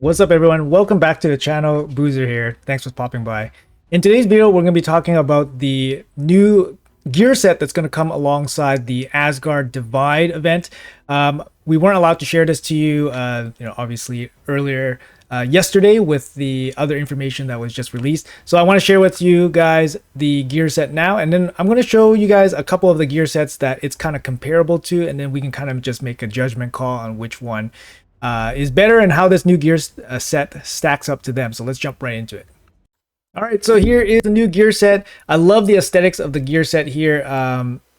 What's up, everyone? Welcome back to the channel. Boozer here. Thanks for popping by. In today's video, we're going to be talking about the new gear set that's going to come alongside the Asgard Divide event. We weren't allowed to share this to you, obviously earlier yesterday with the other information that was just released. So I want to share with you guys the gear set now, and then I'm going to show you guys a couple of the gear sets that it's kind of comparable to, and then we can kind of just make a judgment call on which one is better and how this new gear set stacks up to them. So let's jump right into it. All right, so here is the new gear set. I love the aesthetics of the gear set here.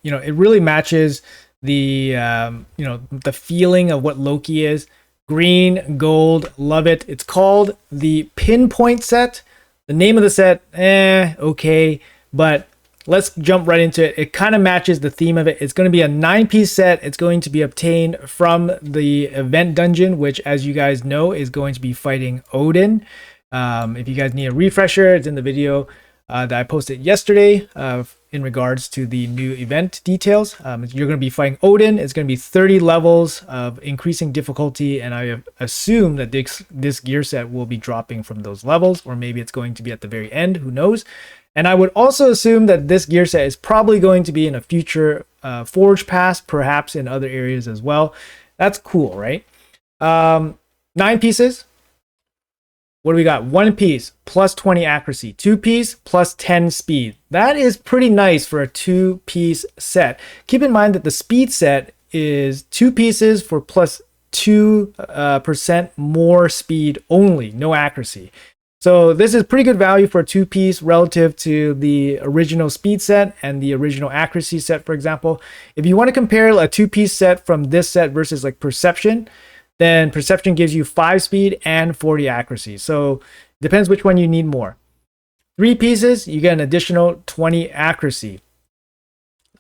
It really matches the the feeling of what Loki is. Green, gold, love it. It's called the Pinpoint set. The name of the set, okay, but let's jump right into it. It kind of matches the theme of it. It's going to be a 9-piece set. It's going to be obtained from the event dungeon, which, as you guys know, is going to be fighting Odin. If you guys need a refresher, it's in the video that I posted yesterday in regards to the new event details. You're going to be fighting Odin. It's going to be 30 levels of increasing difficulty, and I assume that this gear set will be dropping from those levels, or maybe it's going to be at the very end. Who knows? And I would also assume that this gear set is probably going to be in a future Forge Pass, perhaps in other areas as well. That's cool, right? 9 pieces. What do we got? 1 piece plus 20 accuracy, 2 piece plus 10 speed. That is pretty nice for a 2-piece set. Keep in mind that the speed set is 2 pieces for plus 2% more speed only, no accuracy. So this is pretty good value for a 2-piece relative to the original speed set and the original accuracy set, for example. If you want to compare a 2-piece set from this set versus like Perception, then Perception gives you 5 speed and 40 accuracy. So it depends which one you need more. 3 pieces, you get an additional 20 accuracy.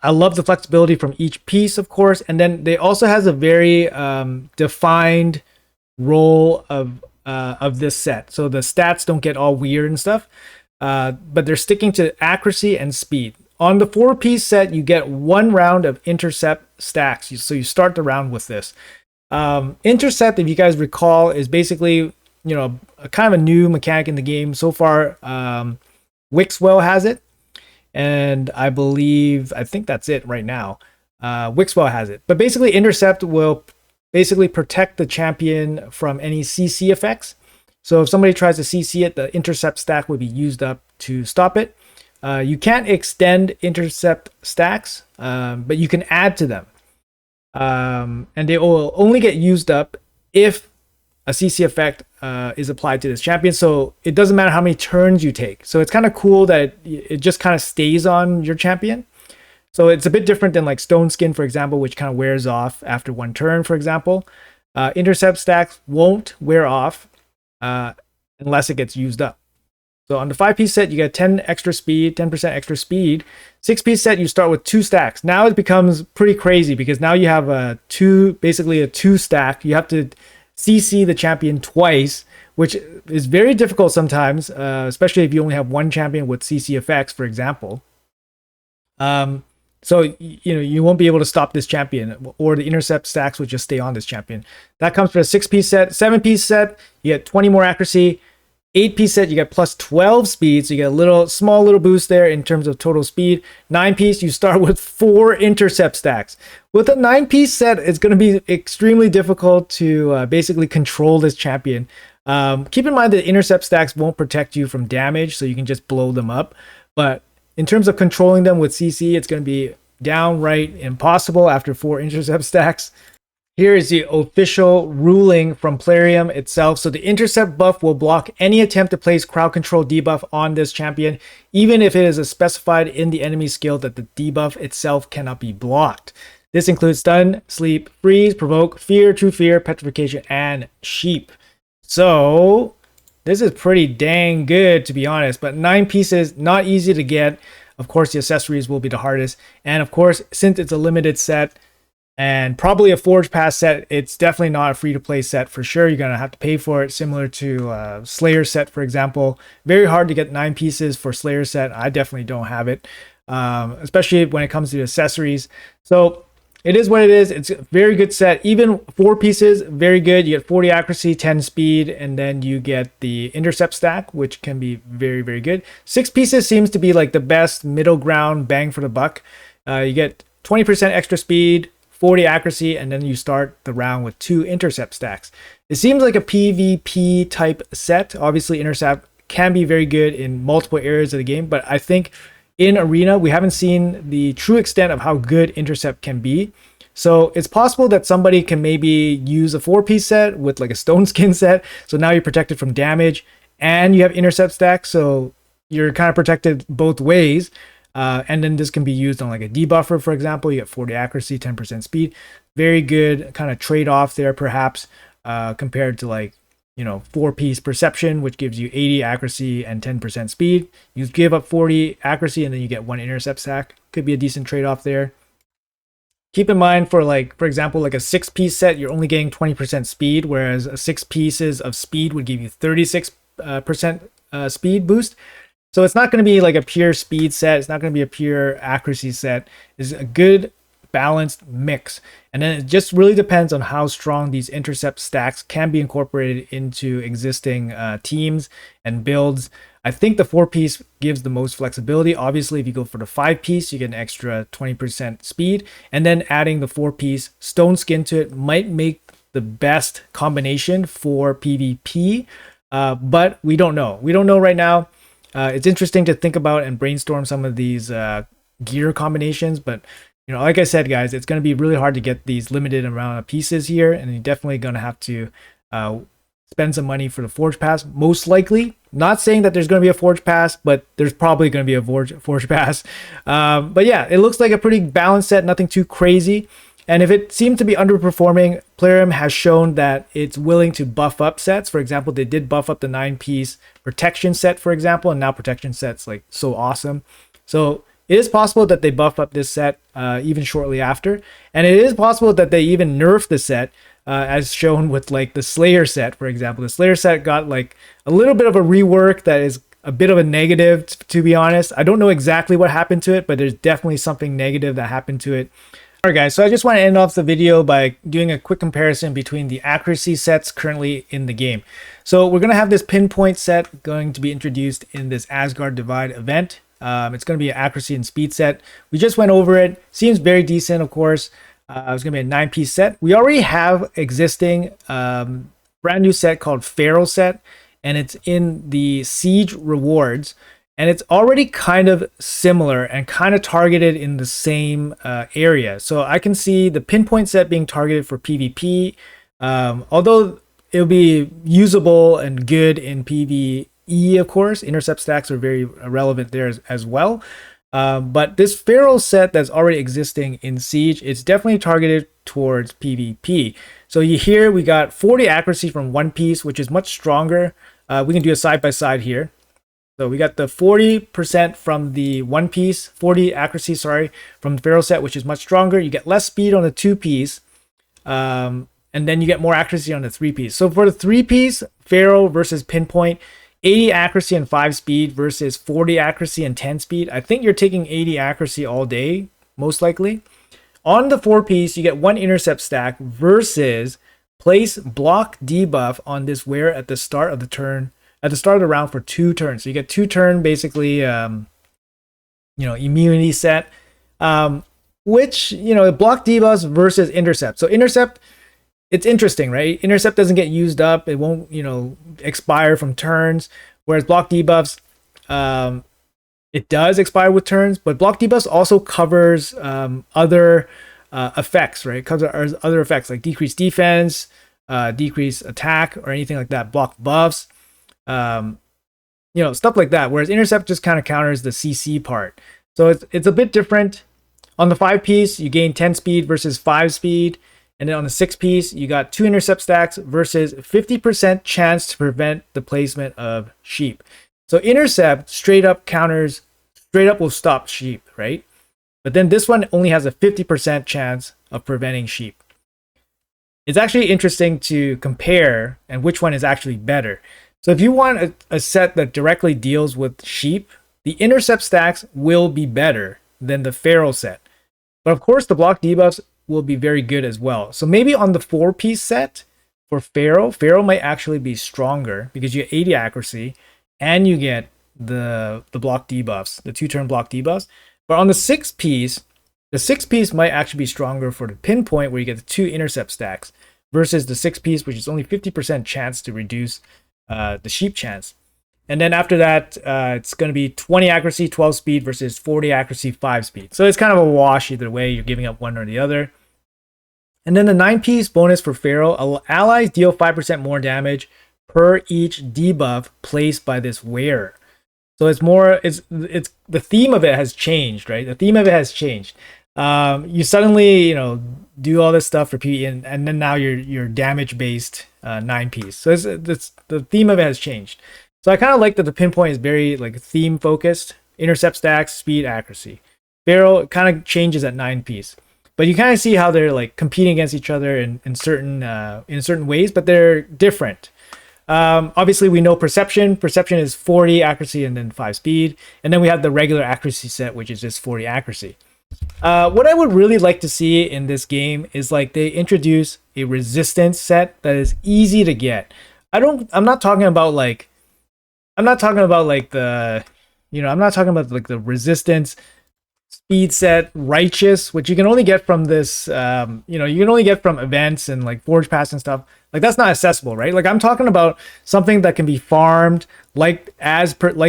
I love the flexibility from each piece, of course. And then they also has a very defined role of this set. So the stats don't get all weird and stuff, but they're sticking to accuracy and speed. On the 4-piece set, you get 1 round of intercept stacks. So you start the round with this. Intercept, if you guys recall, is basically, a kind of a new mechanic in the game. So far, Wixwell has it, and I think that's it right now. Wixwell has it. But basically, Intercept will basically protect the champion from any CC effects. So if somebody tries to CC it, the intercept stack would be used up to stop it. You can't extend intercept stacks, but you can add to them. And they will only get used up if a CC effect is applied to this champion. So it doesn't matter how many turns you take. So it's kind of cool that it just kind of stays on your champion. So it's a bit different than like Stone Skin, for example, which kind of wears off after 1 turn, for example. Intercept stacks won't wear off unless it gets used up. So on the 5-piece set, you get 10 extra speed, 10% extra speed. 6-piece set, you start with 2 stacks. Now it becomes pretty crazy because now you have basically a 2 stack. You have to CC the champion twice, which is very difficult sometimes, especially if you only have 1 champion with CC effects, for example. So, you won't be able to stop this champion, or the intercept stacks will just stay on this champion. That comes for a 6-piece set. 7-piece set, you get 20 more accuracy. 8-piece set, you get plus 12 speed, so you get a small little boost there in terms of total speed. 9-piece, you start with 4 intercept stacks. With a 9-piece set, it's going to be extremely difficult to basically control this champion. Keep in mind that intercept stacks won't protect you from damage, so you can just blow them up. But in terms of controlling them with CC, it's going to be downright impossible after 4 intercept stacks. Here is the official ruling from Plarium itself. So the intercept buff will block any attempt to place crowd control debuff on this champion, even if it is specified in the enemy skill that the debuff itself cannot be blocked. This includes stun, sleep, freeze, provoke, fear, true fear, petrification, and sheep. So this is pretty dang good, to be honest, but 9 pieces, not easy to get. Of course, the accessories will be the hardest. And of course, since it's a limited set, and probably a Forge Pass set, it's definitely not a free-to-play set for sure. You're going to have to pay for it, similar to Slayer set, for example. Very hard to get 9 pieces for Slayer set. I definitely don't have it, especially when it comes to accessories. So it is what it is. It's a very good set. Even 4 pieces, very good. You get 40 accuracy, 10 speed, and then you get the intercept stack, which can be very, very good. 6 pieces seems to be like the best middle ground bang for the buck. You get 20% extra speed, 40 accuracy, and then you start the round with 2 intercept stacks. It seems like a PvP type set. Obviously, intercept can be very good in multiple areas of the game, but I think in Arena, we haven't seen the true extent of how good intercept can be. So it's possible that somebody can maybe use a 4-piece set with like a stone skin set. So now you're protected from damage and you have intercept stack. So you're kind of protected both ways. And then this can be used on like a debuffer, for example. You get 40 accuracy, 10% speed. Very good kind of trade-off there, perhaps, compared to like, 4-piece perception, which gives you 80 accuracy and 10% speed. You give up 40 accuracy and then you get 1 intercept stack. Could be a decent trade-off there. Keep in mind for example, like a 6-piece set, you're only getting 20% speed, whereas 6 pieces of speed would give you 36% speed boost. So it's not going to be like a pure speed set. It's not going to be a pure accuracy set. It's a good balanced mix. And then it just really depends on how strong these intercept stacks can be incorporated into existing teams and builds. I think the 4-piece gives the most flexibility. Obviously, if you go for the 5-piece, you get an extra 20% speed. And then adding the 4-piece stone skin to it might make the best combination for PvP. But we don't know. We don't know right now. It's interesting to think about and brainstorm some of these gear combinations, but like I said, guys, it's going to be really hard to get these limited amount of pieces here, and you're definitely going to have to spend some money for the Forge Pass, most likely. Not saying that there's going to be a Forge Pass, but there's probably going to be a Forge Pass. But yeah, it looks like a pretty balanced set, nothing too crazy. And if it seemed to be underperforming, Plarium has shown that it's willing to buff up sets. For example, they did buff up the 9-piece protection set, for example, and now protection set's like so awesome. So it is possible that they buff up this set even shortly after. And it is possible that they even nerf the set, as shown with like the Slayer set, for example. The Slayer set got like a little bit of a rework that is a bit of a negative, to be honest. I don't know exactly what happened to it, but there's definitely something negative that happened to it. Alright guys, so I just want to end off the video by doing a quick comparison between the accuracy sets currently in the game. So we're going to have this Pinpoint set going to be introduced in this Asgard Divide event. It's going to be an accuracy and speed set. We just went over it. Seems very decent, of course. It's going to be a 9-piece set. We already have existing brand new set called Feral set, and it's in the Siege rewards. And it's already kind of similar and kind of targeted in the same area. So I can see the Pinpoint set being targeted for PvP, although it'll be usable and good in PvE, of course. Intercept stacks are very relevant there as well. But this Feral set that's already existing in Siege, it's definitely targeted towards PvP. So here we got 40 accuracy from 1-piece, which is much stronger. We can do a side-by-side here. So we got the 40% from the 1-piece, 40 accuracy, from the Feral set, which is much stronger. You get less speed on the 2-piece, and then you get more accuracy on the 3-piece. So for the 3-piece, Feral versus Pinpoint, 80 accuracy and 5 speed versus 40 accuracy and 10 speed. I think you're taking 80 accuracy all day, most likely. On the 4-piece, you get 1 intercept stack versus place block debuff on this wear at the start of the turn. At the start of the round for 2 turns. So you get 2 turn, basically, immunity set, which, block debuffs versus intercept. So intercept, it's interesting, right? Intercept doesn't get used up. It won't, expire from turns. Whereas block debuffs, it does expire with turns, but block debuffs also covers other effects, right? It covers other effects like decreased defense, decreased attack, or anything like that. Block buffs. Stuff like that, whereas intercept just kind of counters the CC part. So it's a bit different. On the 5-piece, you gain 10 speed versus 5 speed, and then on the 6-piece, you got 2 intercept stacks versus 50% chance to prevent the placement of sheep. So intercept straight up will stop sheep, right? But then this one only has a 50% chance of preventing sheep. It's actually interesting to compare and which one is actually better. So if you want a set that directly deals with sheep, the intercept stacks will be better than the Feral set. But of course, the block debuffs will be very good as well. So maybe on the 4-piece set for Pharaoh might actually be stronger because you get 80 accuracy and you get the block debuffs, the 2-turn block debuffs. But on the 6-piece, the 6-piece might actually be stronger for the Pinpoint, where you get the 2 intercept stacks, versus the 6-piece, which is only 50% chance to reduce the sheep chance. And then after that, it's going to be 20 accuracy, 12 speed versus 40 accuracy, 5 speed. So it's kind of a wash either way. You're giving up one or the other. And then the 9-piece bonus for Pharaoh, allies deal 5% more damage per each debuff placed by this wearer. So it's more, it's the theme of it has changed, right? The theme of it has changed. You suddenly, do all this stuff for PvE, and then now you're damage based 9-piece. So it's the theme of it has changed. So I kind of like that the Pinpoint is very like theme focused, intercept stacks, speed, accuracy. Pharaoh kind of changes at 9-piece, but you kind of see how they're like competing against each other in certain ways, but they're different. Obviously we know perception is 40 accuracy and then 5 speed, and then we have the regular accuracy set, which is just 40 accuracy. What I would really like to see in this game is like they introduce a resistance set that is easy to get. I'm not talking about like the resistance speed set righteous, which you can only get from this you can only get from events and like forge pass and stuff. Like that's not accessible, right? Like I'm talking about something that can be farmed like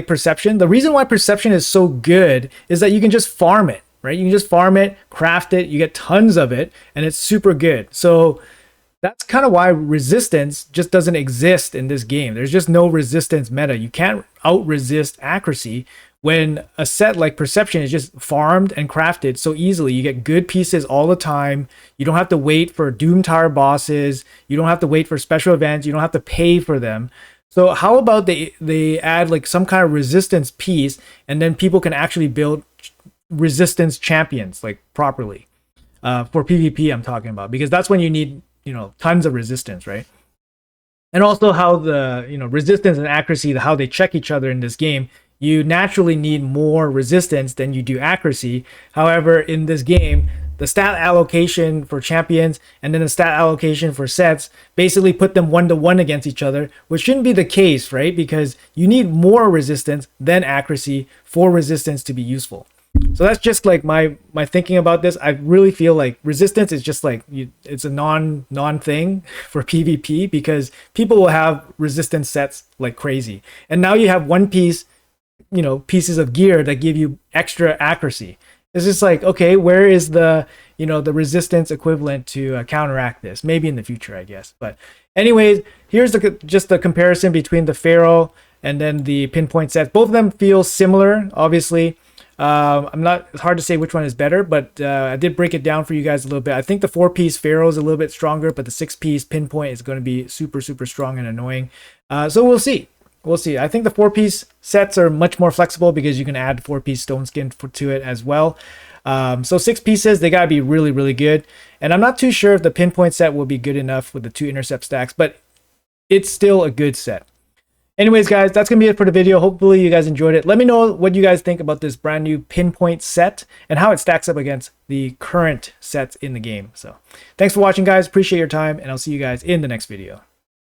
perception. The reason why perception is so good is that you can just farm it, right? You can just farm it, craft it, you get tons of it, and it's super good. So that's kind of why resistance just doesn't exist in this game. There's just no resistance meta. You can't out-resist accuracy when a set like perception is just farmed and crafted so easily. You get good pieces all the time. You don't have to wait for Doom Tower bosses. You don't have to wait for special events. You don't have to pay for them. So how about they add like some kind of resistance piece, and then people can actually build resistance champions like properly for PvP. I'm talking about, because that's when you need tons of resistance, right? And also how the resistance and accuracy, how they check each other in this game. You naturally need more resistance than you do accuracy. However, in this game, the stat allocation for champions and then the stat allocation for sets basically put them 1-to-1 against each other, which shouldn't be the case, right? Because you need more resistance than accuracy for resistance to be useful. So that's just like my thinking about this. I really feel like resistance is just like it's a non thing for PvP, because people will have resistance sets like crazy. And now you have 1-piece, pieces of gear that give you extra accuracy. It's just like, okay, where is the the resistance equivalent to counteract this? Maybe in the future, I guess. But anyways, here's just the comparison between the Pharaoh and then the Pinpoint set. Both of them feel similar, obviously. It's hard to say which one is better, but I did break it down for you guys a little bit. I think the 4-piece Pharaoh is a little bit stronger, but the 6-piece Pinpoint is going to be super, super strong and annoying. So we'll see. I think the 4-piece sets are much more flexible because you can add 4-piece stone skin to it as well. So 6 pieces, they gotta be really, really good. And I'm not too sure if the Pinpoint set will be good enough with the 2 intercept stacks, but it's still a good set. Anyways, guys, that's going to be it for the video. Hopefully you guys enjoyed it. Let me know what you guys think about this brand new Pinpoint set and how it stacks up against the current sets in the game. So thanks for watching, guys. Appreciate your time, and I'll see you guys in the next video.